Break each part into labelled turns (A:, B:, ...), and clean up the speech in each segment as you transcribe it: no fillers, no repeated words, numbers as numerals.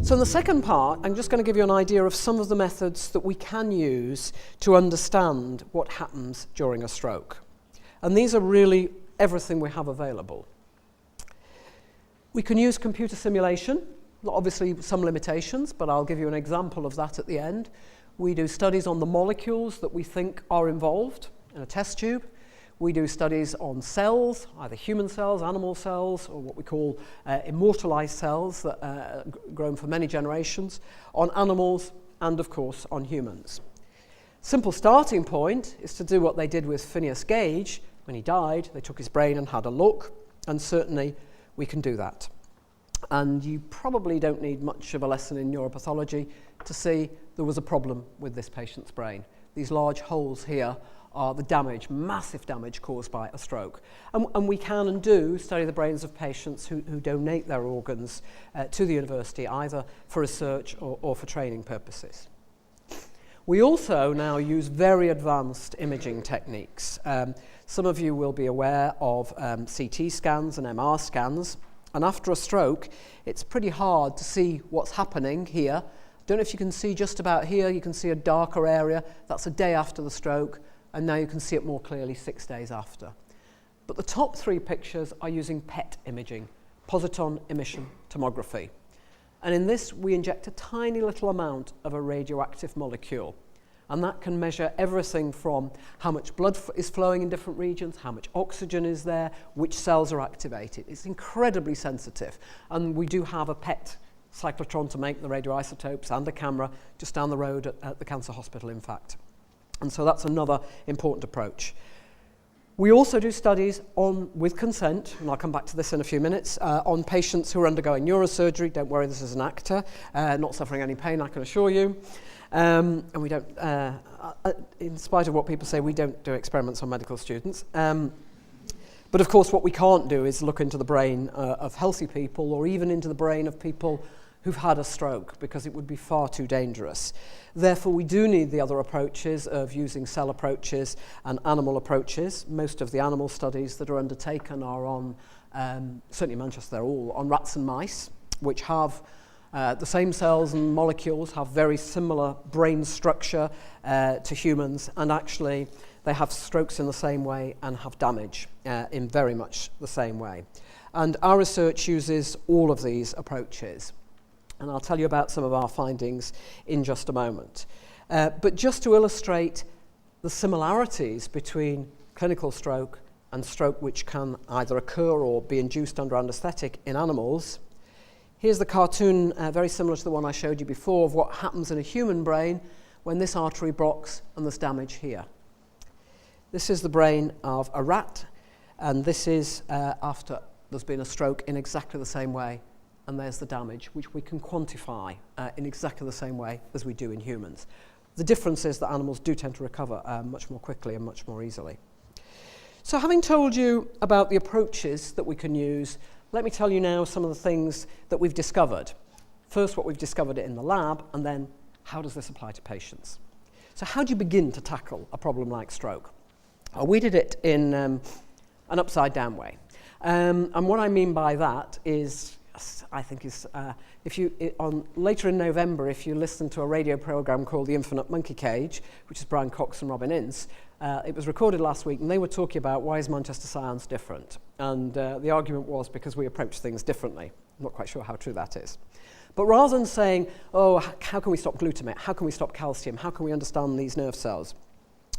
A: So in the second part, I'm just going to give you an idea of some of the methods that we can use to understand what happens during a stroke. And these are really everything we have available. We can use computer simulation, obviously some limitations, but I'll give you an example of that at the end. We do studies on the molecules that we think are involved in a test tube. We do studies on cells, either human cells, animal cells, or what we call immortalized cells that are grown for many generations, on animals and, of course, on humans. Simple starting point is to do what they did with Phineas Gage. When he died, they took his brain and had a look, and certainly we can do that. And you probably don't need much of a lesson in neuropathology to see there was a problem with this patient's brain. These large holes here are the damage, massive damage caused by a stroke. And we can and do study the brains of patients who donate their organs to the university, either for research or for training purposes. We also now use very advanced imaging techniques. Some of you will be aware of CT scans and MR scans. And after a stroke, it's pretty hard to see what's happening here. Don't know if you can see just about here. You can see a darker area. That's a day after the stroke. And now you can see it more clearly 6 days after. But the top three pictures are using PET imaging, positron emission tomography. And in this, we inject a tiny little amount of a radioactive molecule. And that can measure everything from how much blood is flowing in different regions, how much oxygen is there, which cells are activated. It's incredibly sensitive. And we do have a PET cyclotron to make the radioisotopes and a camera just down the road at the cancer hospital, in fact. And so that's another important approach. We also do studies with consent, and I'll come back to this in a few minutes, on patients who are undergoing neurosurgery. Don't worry, this is an actor, not suffering any pain, I can assure you. And we don't, in spite of what people say, we don't do experiments on medical students. But of course, what we can't do is look into the brain of healthy people, or even into the brain of people who've had a stroke, because it would be far too dangerous. Therefore, we do need the other approaches of using cell approaches and animal approaches. Most of the animal studies that are undertaken are on, certainly in Manchester, they're all on rats and mice, which have the same cells and molecules, have very similar brain structure to humans, and actually they have strokes in the same way and have damage in very much the same way. And our research uses all of these approaches. And I'll tell you about some of our findings in just a moment. But just to illustrate the similarities between clinical stroke and stroke which can either occur or be induced under anaesthetic in animals, here's the cartoon, very similar to the one I showed you before, of what happens in a human brain when this artery blocks and there's damage here. This is the brain of a rat, and this is after there's been a stroke in exactly the same way. And there's the damage, which we can quantify in exactly the same way as we do in humans. The difference is that animals do tend to recover much more quickly and much more easily. So having told you about the approaches that we can use, let me tell you now some of the things that we've discovered. First, what we've discovered in the lab, and then how does this apply to patients? So how do you begin to tackle a problem like stroke? We did it in an upside-down way. And what I mean by that is, I think is, later in November, if you listen to a radio program called The Infinite Monkey Cage, which is Brian Cox and Robin Ince, it was recorded last week, and they were talking about why is Manchester Science different? And the argument was because we approach things differently. I'm not quite sure how true that is. But rather than saying, oh, how can we stop glutamate? How can we stop calcium? How can we understand these nerve cells?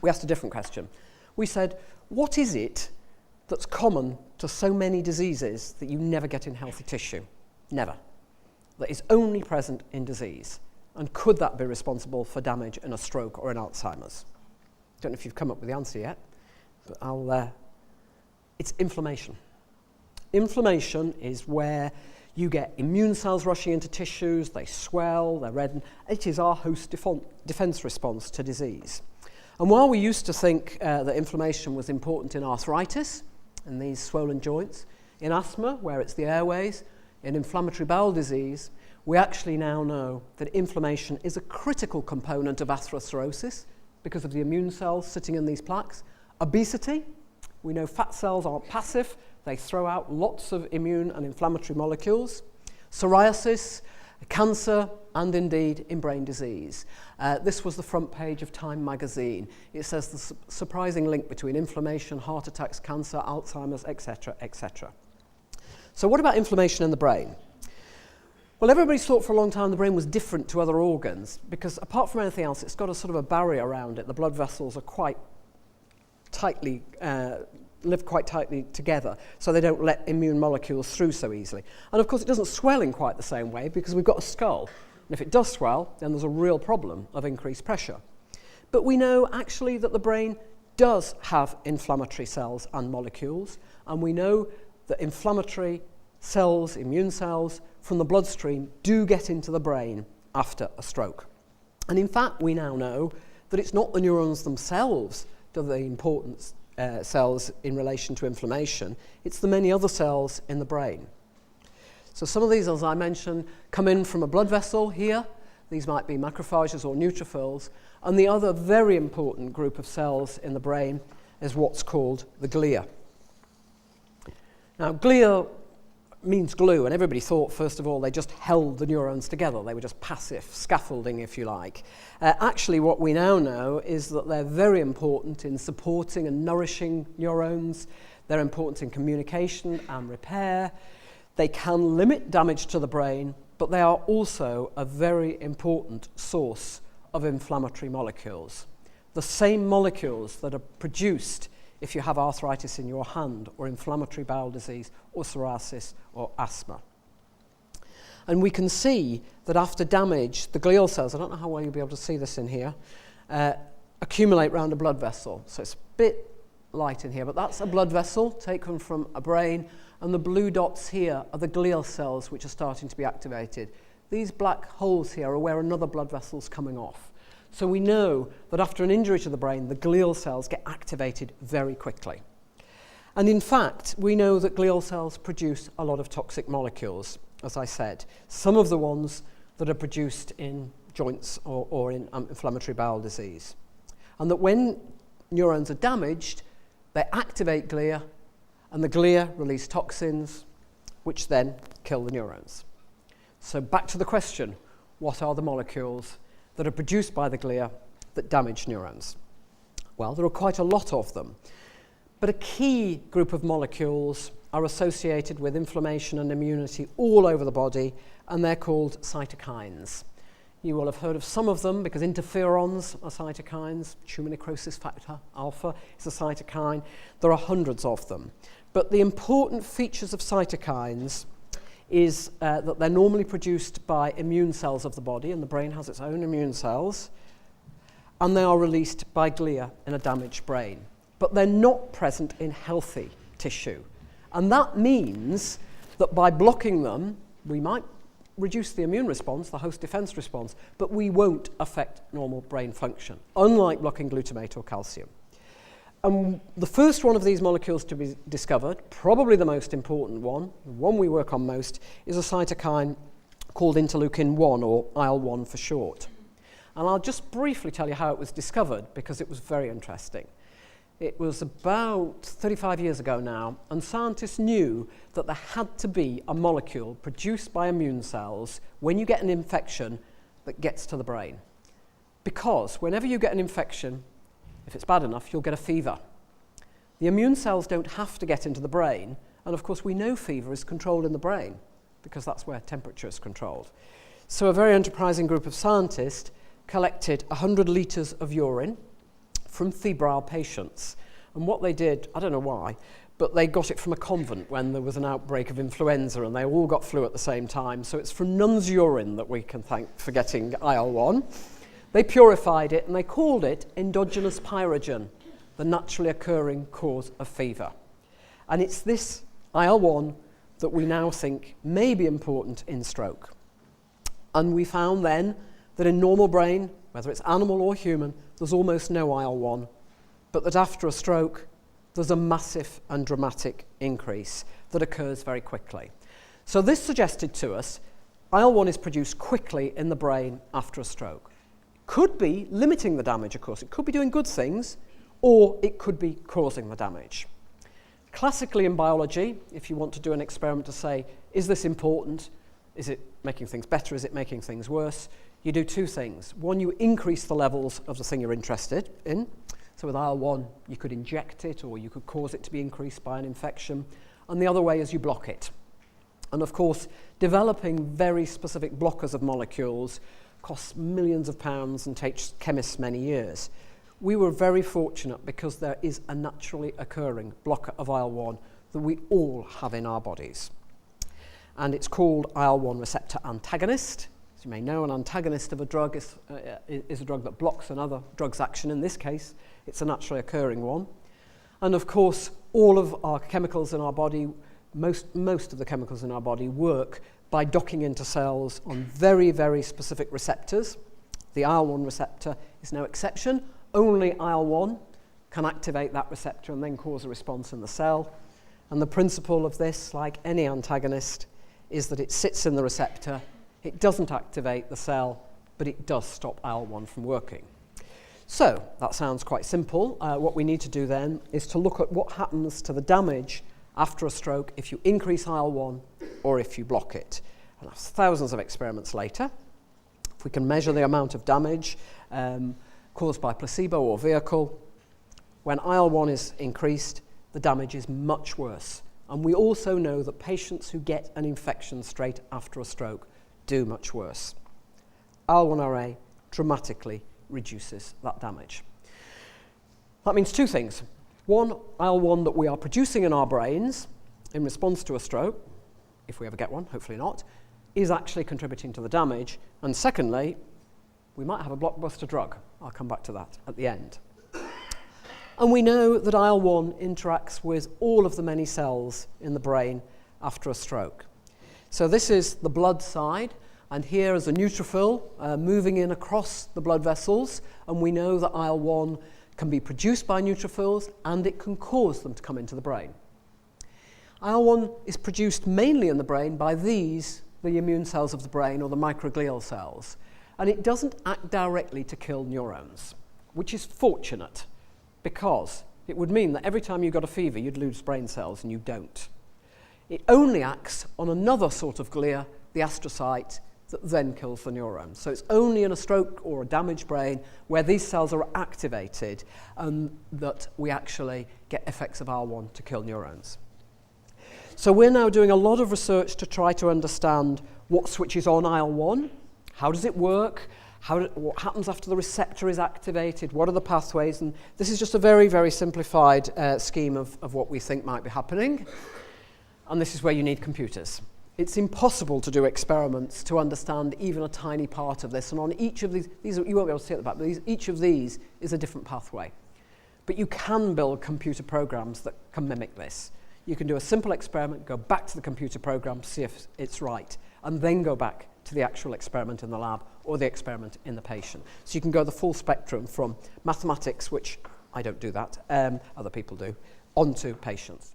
A: We asked a different question. We said, what is it that's common to so many diseases that you never get in healthy tissue? Never. That is only present in disease. And could that be responsible for damage in a stroke or in Alzheimer's? Don't know if you've come up with the answer yet, but it's inflammation. Inflammation is where you get immune cells rushing into tissues, they swell, they're redden. It is our host defense response to disease. And while we used to think that inflammation was important in arthritis, in these swollen joints, in asthma, where it's the airways, in inflammatory bowel disease, we actually now know that inflammation is a critical component of atherosclerosis because of the immune cells sitting in these plaques. Obesity, we know fat cells aren't passive, they throw out lots of immune and inflammatory molecules. Psoriasis, cancer, and indeed in brain disease. This was the front page of Time magazine. It says the surprising link between inflammation, heart attacks, cancer, Alzheimer's, etc., etc. So what about inflammation in the brain? Well, everybody's thought for a long time the brain was different to other organs because apart from anything else, it's got a sort of a barrier around it. The blood vessels are quite tightly, live quite tightly together, so they don't let immune molecules through so easily. And of course, it doesn't swell in quite the same way because we've got a skull. And if it does swell, then there's a real problem of increased pressure. But we know actually that the brain does have inflammatory cells and molecules, and we know that inflammatory cells, immune cells, from the bloodstream do get into the brain after a stroke. And in fact, we now know that it's not the neurons themselves that are the important cells in relation to inflammation, it's the many other cells in the brain. So some of these, as I mentioned, come in from a blood vessel here. These might be macrophages or neutrophils. And the other very important group of cells in the brain is what's called the glia. Now, glia means glue, and everybody thought, first of all, they just held the neurons together. They were just passive scaffolding, if you like. Actually, what we now know is that they're very important in supporting and nourishing neurons. They're important in communication and repair. They can limit damage to the brain, but they are also a very important source of inflammatory molecules. The same molecules that are produced if you have arthritis in your hand, or inflammatory bowel disease, or psoriasis, or asthma. And we can see that after damage, the glial cells, I don't know how well you'll be able to see this in here, accumulate around a blood vessel. So it's a bit light in here, but that's a blood vessel taken from a brain, and the blue dots here are the glial cells which are starting to be activated. These black holes here are where another blood vessel's coming off. So we know that after an injury to the brain, the glial cells get activated very quickly. And in fact, we know that glial cells produce a lot of toxic molecules, as I said. Some of the ones that are produced in joints or in inflammatory bowel disease. And that when neurons are damaged, they activate glia, and the glia release toxins, which then kill the neurons. So back to the question, what are the molecules that are produced by the glia that damage neurons? Well, there are quite a lot of them. But a key group of molecules are associated with inflammation and immunity all over the body, and they're called cytokines. You will have heard of some of them because interferons are cytokines. Tumor necrosis factor alpha is a cytokine. There are hundreds of them. But the important features of cytokines is that they're normally produced by immune cells of the body, and the brain has its own immune cells, and they are released by glia in a damaged brain. But they're not present in healthy tissue. And that means that by blocking them, we might reduce the immune response, the host defense response, but we won't affect normal brain function, unlike blocking glutamate or calcium. And the first one of these molecules to be discovered, probably the most important one, the one we work on most, is a cytokine called interleukin-1, or IL-1 for short. And I'll just briefly tell you how it was discovered, because it was very interesting. It was about 35 years ago now, and scientists knew that there had to be a molecule produced by immune cells when you get an infection that gets to the brain. Because whenever you get an infection, if it's bad enough, you'll get a fever. The immune cells don't have to get into the brain, and of course we know fever is controlled in the brain, because that's where temperature is controlled. So a very enterprising group of scientists collected 100 litres of urine from febrile patients. And what they did, I don't know why, but they got it from a convent when there was an outbreak of influenza and they all got flu at the same time. So it's from nuns' urine that we can thank for getting IL-1. They purified it and they called it endogenous pyrogen, the naturally occurring cause of fever. And it's this IL-1 that we now think may be important in stroke. And we found then that in normal brain, whether it's animal or human, there's almost no IL-1, but that after a stroke, there's a massive and dramatic increase that occurs very quickly. So this suggested to us, IL-1 is produced quickly in the brain after a stroke. Could be limiting the damage, of course. It could be doing good things, or it could be causing the damage. Classically in biology, if you want to do an experiment to say, is this important? Is it making things better? Is it making things worse? You do two things. One, you increase the levels of the thing you're interested in. So with IL-1, you could inject it or you could cause it to be increased by an infection. And the other way is you block it. And of course, developing very specific blockers of molecules costs millions of pounds and takes chemists many years. We were very fortunate because there is a naturally occurring blocker of IL-1 that we all have in our bodies. And it's called IL-1 receptor antagonist. As you may know, an antagonist of a drug is a drug that blocks another drug's action. In this case, it's a naturally occurring one. And of course, all of our chemicals in our body, most of the chemicals in our body work by docking into cells on very, very specific receptors. The IL-1 receptor is no exception. Only IL-1 can activate that receptor and then cause a response in the cell. And the principle of this, like any antagonist, is that it sits in the receptor. It doesn't activate the cell, but it does stop IL-1 from working. So that sounds quite simple. What we need to do then is to look at what happens to the damage after a stroke if you increase IL-1 or if you block it. And that's thousands of experiments later. If we can measure the amount of damage caused by placebo or vehicle, when IL-1 is increased, the damage is much worse. And we also know that patients who get an infection straight after a stroke do much worse. IL-1RA dramatically reduces that damage. That means two things. One, IL-1 that we are producing in our brains in response to a stroke, if we ever get one, hopefully not, is actually contributing to the damage. And secondly, we might have a blockbuster drug. I'll come back to that at the end. And we know that IL-1 interacts with all of the many cells in the brain after a stroke. So this is the blood side, and here is a neutrophil moving in across the blood vessels, and we know that IL-1 can be produced by neutrophils and it can cause them to come into the brain. IL-1 is produced mainly in the brain by these, the immune cells of the brain, or the microglial cells, and it doesn't act directly to kill neurons, which is fortunate, because it would mean that every time you got a fever, you'd lose brain cells, and you don't. It only acts on another sort of glia, the astrocyte, that then kills the neuron. So it's only in a stroke or a damaged brain where these cells are activated that we actually get effects of IL-1 to kill neurons. So we're now doing a lot of research to try to understand what switches on IL-1, how does it work, what happens after the receptor is activated, what are the pathways, and this is just a very, very simplified scheme of what we think might be happening. And this is where you need computers. It's impossible to do experiments to understand even a tiny part of this, and on each of these you won't be able to see at the back, but each of these is a different pathway. But you can build computer programs that can mimic this. You can do a simple experiment, go back to the computer program, see if it's right, and then go back to the actual experiment in the lab or the experiment in the patient. So you can go the full spectrum from mathematics, which I don't do that, other people do, onto patients.